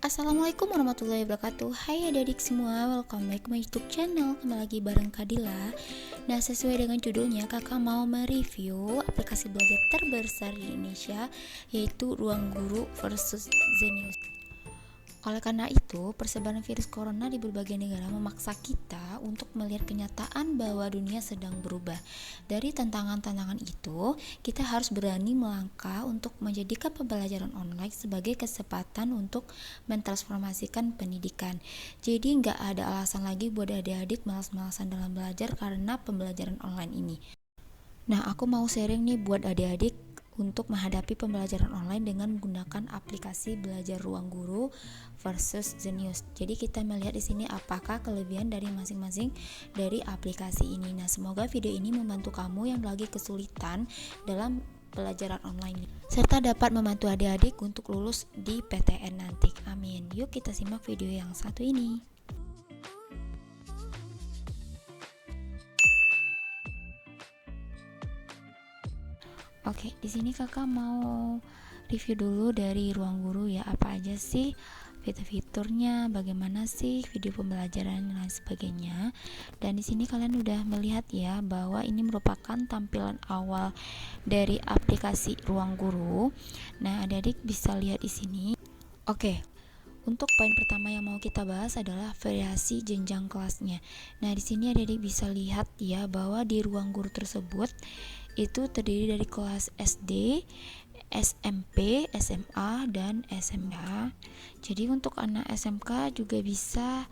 Assalamualaikum warahmatullahi wabarakatuh. Hai adik-adik semua, welcome back ke my YouTube channel. Kembali lagi bareng Kadila. Nah, sesuai dengan judulnya, kakak mau mereview aplikasi belajar terbesar di Indonesia, yaitu Ruang Guru versus Zenius. Oleh karena itu, persebaran virus corona di berbagai negara memaksa kita untuk melihat kenyataan bahwa dunia sedang berubah. Dari tantangan-tantangan itu, kita harus berani melangkah untuk menjadikan pembelajaran online sebagai kesempatan untuk mentransformasikan pendidikan. Jadi nggak ada alasan lagi buat adik-adik malas-malasan dalam belajar karena pembelajaran online ini. Nah, aku mau sharing nih buat adik-adik untuk menghadapi pembelajaran online dengan menggunakan aplikasi belajar Ruang Guru versus Zenius. Jadi kita melihat di sini apakah kelebihan dari masing-masing dari aplikasi ini. Nah, semoga video ini membantu kamu yang lagi kesulitan dalam pelajaran online serta dapat membantu adik-adik untuk lulus di PTN nanti. Amin. Yuk kita simak video yang satu ini. Oke, di sini kakak mau review dulu dari Ruang Guru ya, apa aja sih fitur-fiturnya, bagaimana sih video pembelajaran dan lain sebagainya. Dan di sini kalian udah melihat ya bahwa ini merupakan tampilan awal dari aplikasi Ruang Guru. Nah, adik-adik bisa lihat di sini. Oke, untuk poin pertama yang mau kita bahas adalah variasi jenjang kelasnya. Nah, di sini adik-adik bisa lihat ya bahwa di Ruang Guru tersebut itu terdiri dari kelas SD, SMP, SMA, dan SMK. Jadi untuk anak SMK juga bisa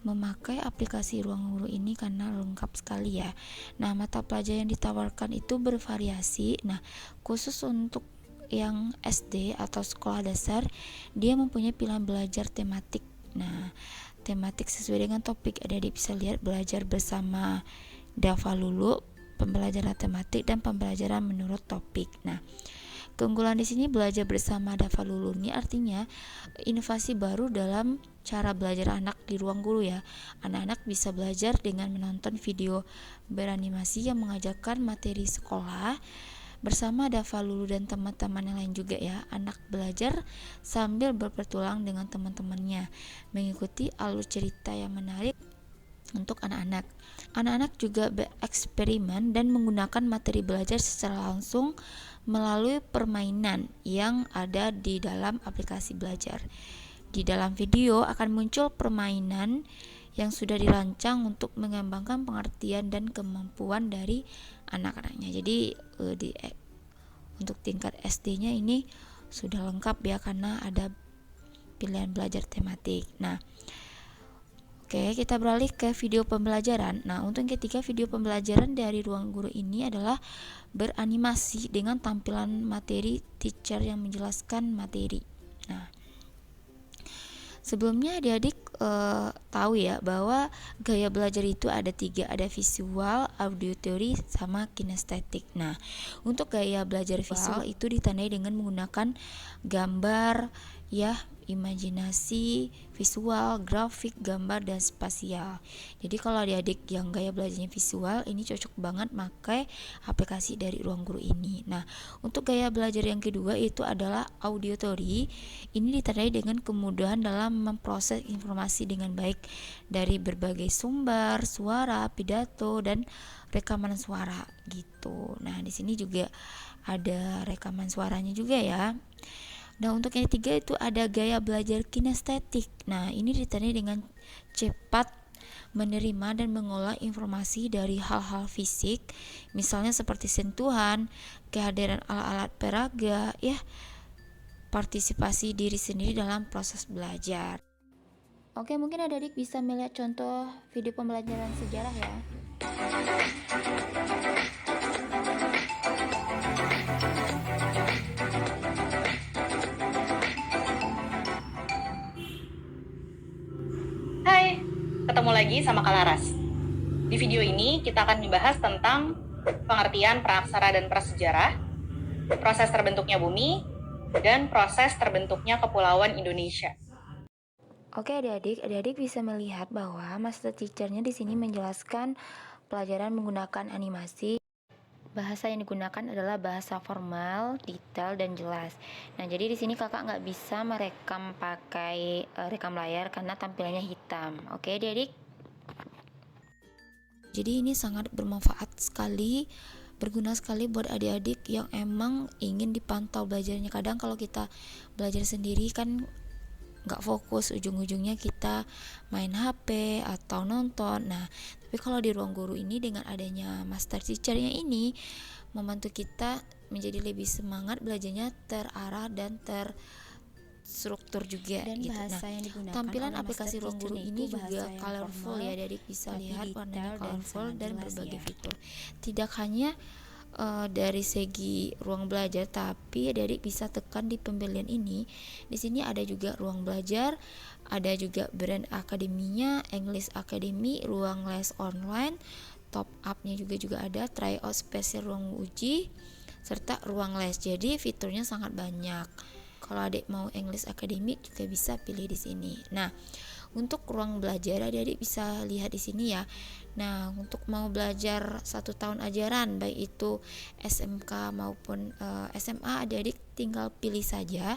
memakai aplikasi Ruang Guru ini karena lengkap sekali ya. Nah, mata pelajaran yang ditawarkan itu bervariasi. Nah, khusus untuk yang SD atau sekolah dasar, dia mempunyai pilihan belajar tematik. Nah, tematik sesuai dengan topik. Adik-adik bisa lihat belajar bersama Dava Lulu, pembelajaran tematik, dan pembelajaran menurut topik. Nah, keunggulan di sini belajar bersama Dava Lulu ini artinya inovasi baru dalam cara belajar anak di Ruang Guru ya. Anak-anak bisa belajar dengan menonton video beranimasi yang mengajarkan materi sekolah bersama Dava Lulu dan teman-teman yang lain juga ya. Anak belajar sambil berpetualang dengan teman-temannya, mengikuti alur cerita yang menarik untuk anak-anak. Anak-anak juga bereksperimen dan menggunakan materi belajar secara langsung melalui permainan yang ada di dalam aplikasi belajar. Di dalam video akan muncul permainan yang sudah dirancang untuk mengembangkan pengertian dan kemampuan dari anak-anaknya. Jadi untuk tingkat SD-nya ini sudah lengkap ya karena ada pilihan belajar tematik. Nah, oke, kita beralih ke video pembelajaran. Nah, untuk yang ketiga, video pembelajaran dari Ruang Guru ini adalah beranimasi dengan tampilan materi teacher yang menjelaskan materi. Nah, sebelumnya adik-adik tahu ya bahwa gaya belajar itu ada tiga, ada visual, auditory, sama kinestetik. Nah, untuk gaya belajar visual itu ditandai dengan menggunakan gambar ya, imajinasi, visual, grafik, gambar, dan spasial. Jadi kalau adik-adik yang gaya belajarnya visual, ini cocok banget pakai aplikasi dari Ruang Guru ini. Nah, untuk gaya belajar yang kedua itu adalah auditory. Ini ditandai dengan kemudahan dalam memproses informasi dengan baik dari berbagai sumber, suara, pidato, dan rekaman suara gitu. Nah, di sini juga ada rekaman suaranya juga ya. Nah, untuk yang ketiga itu ada gaya belajar kinestetik. Nah, ini ditandai dengan cepat menerima dan mengolah informasi dari hal-hal fisik, misalnya seperti sentuhan, kehadiran alat-alat peraga, ya, partisipasi diri sendiri dalam proses belajar. Oke, mungkin adik-adik bisa melihat contoh video pembelajaran sejarah ya. Hai, ketemu lagi sama Kalaras. Di video ini kita akan membahas tentang pengertian praaksara dan prasejarah, proses terbentuknya bumi, dan proses terbentuknya kepulauan Indonesia. Oke adik-adik bisa melihat bahwa master teacher-nya di sini menjelaskan pelajaran menggunakan animasi. bahasa yang digunakan adalah bahasa formal, detail, dan jelas. Nah, jadi di sini kakak nggak bisa merekam pakai rekam layar karena tampilannya hitam. Oke, adik. Jadi ini sangat bermanfaat sekali, berguna sekali buat adik-adik yang emang ingin dipantau belajarnya. Kadang kalau kita belajar sendiri kan nggak fokus, ujung-ujungnya kita main HP atau nonton. Nah, tapi kalau di ruang guru ini dengan adanya master teachernya ini membantu kita menjadi lebih semangat belajarnya, terarah dan terstruktur juga Dan gitu. bahasa Nah, yang digunakan tampilan oleh aplikasi master ruang guru teacher ini itu juga bahasa yang colorful formal, ya, adik bisa tapi lihat detail warnanya dan colorful sangat dan jelas berbagai ya. fitur. Tidak hanya dari segi ruang belajar, tapi adik bisa tekan di pembelian ini. Di sini ada juga ruang belajar, ada juga brand akademinya, English Academy, ruang les online, top up-nya juga ada, tryout spesial ruang uji, serta ruang les. Jadi fiturnya sangat banyak. Kalau adik mau English Academy juga bisa pilih di sini. Nah, untuk ruang belajar adik bisa lihat di sini ya. Nah, untuk mau belajar 1 tahun ajaran baik itu SMK maupun SMA, adik-adik tinggal pilih saja.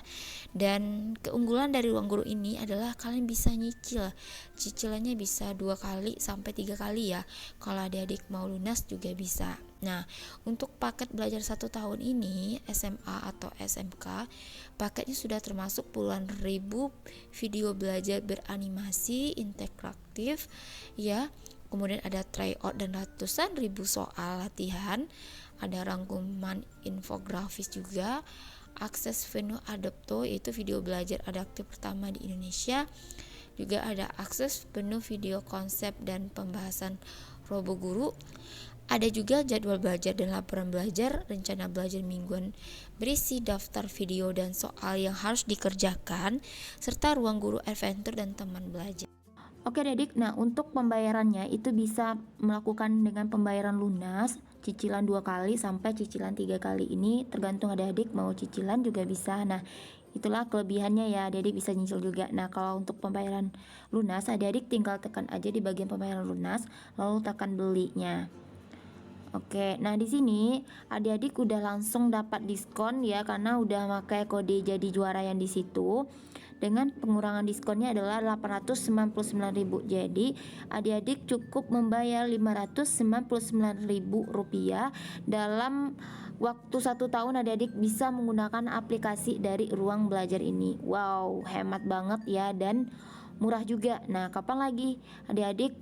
Dan keunggulan dari ruang guru ini adalah kalian bisa nyicil. Cicilannya bisa 2 kali sampai 3 kali ya. Kalau adik-adik mau lunas juga bisa. Nah, untuk paket belajar 1 tahun ini SMA atau SMK, paketnya sudah termasuk puluhan ribu video belajar beranimasi interaktif ya. Kemudian ada tryout dan ratusan ribu soal latihan, ada rangkuman infografis juga, akses penuh Adapto yaitu video belajar adaptif pertama di Indonesia, juga ada akses penuh video konsep dan pembahasan Robo Guru. Ada juga jadwal belajar dan laporan belajar, rencana belajar mingguan berisi daftar video dan soal yang harus dikerjakan, serta ruang guru adventure dan teman belajar. Oke adik, nah untuk pembayarannya itu bisa melakukan dengan pembayaran lunas, cicilan 2 kali sampai cicilan 3 kali. Ini tergantung adik-adik mau cicilan juga bisa. Nah, itulah kelebihannya ya, adik-adik bisa nyicil juga. Nah, kalau untuk pembayaran lunas, adik-adik tinggal tekan aja di bagian pembayaran lunas, lalu tekan belinya. Oke, nah di sini adik-adik udah langsung dapat diskon ya karena udah pakai kode jadi juara yang di situ. Dengan pengurangan diskonnya adalah 899.000. Jadi adik-adik cukup membayar 599.000 rupiah. Dalam waktu 1 tahun adik-adik bisa menggunakan aplikasi dari ruang belajar ini. Wow, hemat banget ya dan murah juga. Nah, kapan lagi adik-adik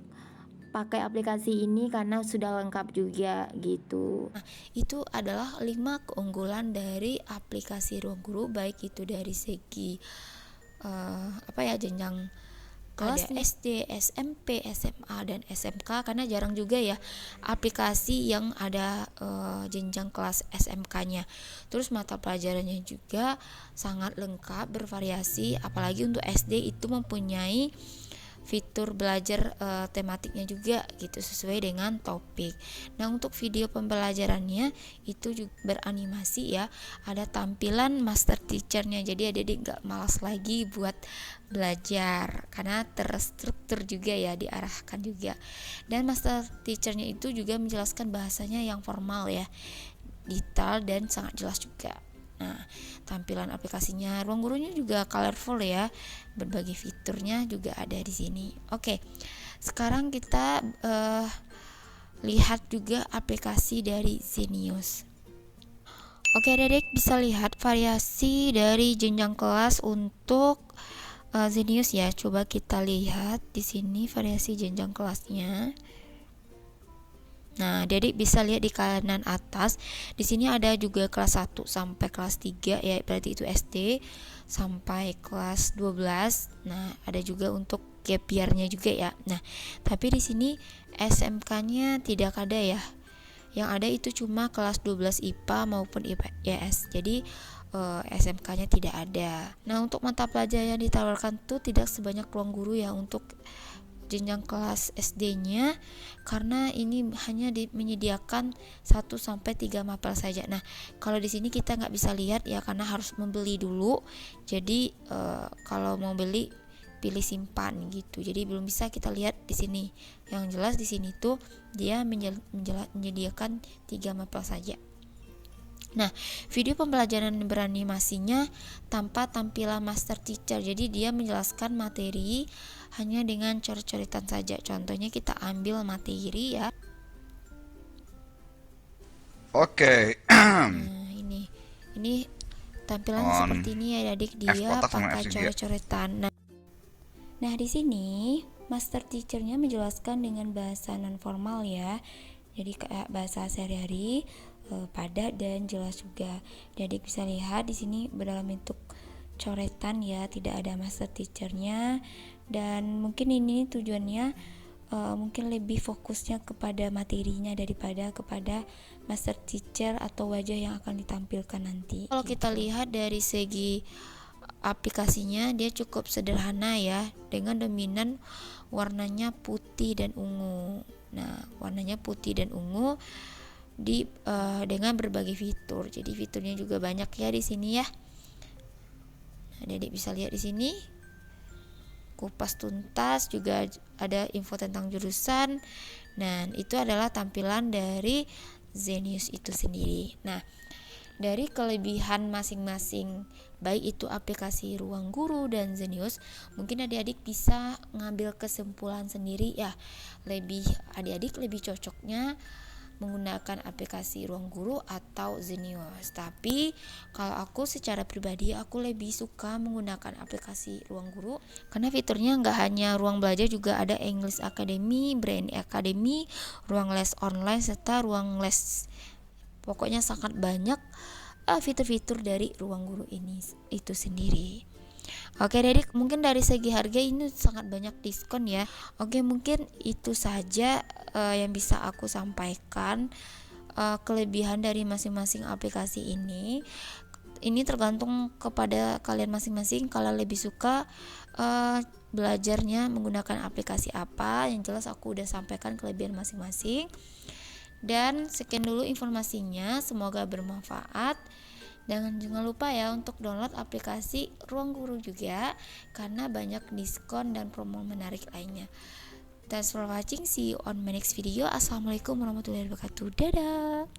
pakai aplikasi ini karena sudah lengkap juga gitu. Nah, itu adalah 5 keunggulan dari aplikasi Ruang Guru, baik itu dari segi jenjang kelas SD, SMP, SMA dan SMK, karena jarang juga ya aplikasi yang ada jenjang kelas SMK-nya. Terus mata pelajarannya juga sangat lengkap, bervariasi, apalagi untuk SD itu mempunyai fitur belajar tematiknya juga gitu sesuai dengan topik. Nah, untuk video pembelajarannya itu juga beranimasi ya, ada tampilan master teachernya, jadi adik-adik gak malas lagi buat belajar karena terstruktur juga ya, diarahkan juga. Dan master teachernya itu juga menjelaskan bahasanya yang formal ya, detail dan sangat jelas juga. Nah, tampilan aplikasinya ruang gurunya juga colorful ya, berbagai fiturnya juga ada di sini. Oke, sekarang kita lihat juga aplikasi dari Zenius. Oke, adik bisa lihat variasi dari jenjang kelas untuk Zenius ya. Coba kita lihat di sini variasi jenjang kelasnya. Nah, adik bisa lihat di kanan atas. Di sini ada juga kelas 1 sampai kelas 3 ya, berarti itu SD sampai kelas 12. Nah, ada juga untuk gap year-nya juga ya. Nah, tapi di sini SMK-nya tidak ada ya. Yang ada itu cuma kelas 12 IPA maupun IPS. Jadi SMK-nya tidak ada. Nah, untuk mata pelajaran yang ditawarkan tuh tidak sebanyak ruang guru ya untuk jenjang kelas SD-nya, karena ini hanya menyediakan 1 sampai 3 mapel saja. Nah, kalau di sini kita nggak bisa lihat ya karena harus membeli dulu. Jadi kalau mau beli pilih simpan gitu. Jadi belum bisa kita lihat di sini. Yang jelas di sini tuh dia menyediakan 3 mapel saja. Nah, video pembelajaran beranimasinya tanpa tampilan master teacher. Jadi dia menjelaskan materi hanya dengan coret-coretan saja. Contohnya kita ambil materi ya. Oke. Nah, ini tampilannya seperti ini ya adik, dia pakai coret-coretan. Nah, di sini master teachernya menjelaskan dengan bahasa non formal ya. Jadi kayak bahasa sehari-hari, padat dan jelas juga. Jadi bisa lihat di sini berdalam bentuk coretan ya, tidak ada master teachernya. Dan mungkin ini tujuannya mungkin lebih fokusnya kepada materinya daripada kepada master teacher atau wajah yang akan ditampilkan nanti. Kalau kita lihat dari segi aplikasinya, dia cukup sederhana ya, dengan dominan warnanya putih dan ungu. Nah, warnanya putih dan ungu dengan berbagai fitur. Jadi fiturnya juga banyak ya di sini ya. Nah, Dedek bisa lihat di sini. Kupas tuntas, juga ada info tentang jurusan. Nah, itu adalah tampilan dari Zenius itu sendiri. Nah, dari kelebihan masing-masing, baik itu aplikasi Ruang Guru dan Zenius, mungkin adik-adik bisa ngambil kesimpulan sendiri ya. Adik-adik lebih cocoknya menggunakan aplikasi Ruang Guru atau Zenius. Tapi kalau aku secara pribadi, aku lebih suka menggunakan aplikasi Ruang Guru karena fiturnya nggak hanya ruang belajar, juga ada English Academy, Brain Academy, ruang les online, serta ruang les. Pokoknya sangat banyak fitur-fitur dari Ruang Guru ini itu sendiri. Oke Dedik, mungkin dari segi harga ini sangat banyak diskon ya. Oke, mungkin itu saja yang bisa aku sampaikan, kelebihan dari masing-masing aplikasi ini. Ini tergantung kepada kalian masing-masing. Kalau lebih suka belajarnya menggunakan aplikasi apa, yang jelas aku udah sampaikan kelebihan masing-masing. Dan sekian dulu informasinya, semoga bermanfaat. Dan jangan lupa ya untuk download aplikasi Ruang Guru juga, karena banyak diskon dan promo menarik lainnya. Thanks for watching, see you on my next video. Assalamualaikum warahmatullahi wabarakatuh. Dadah.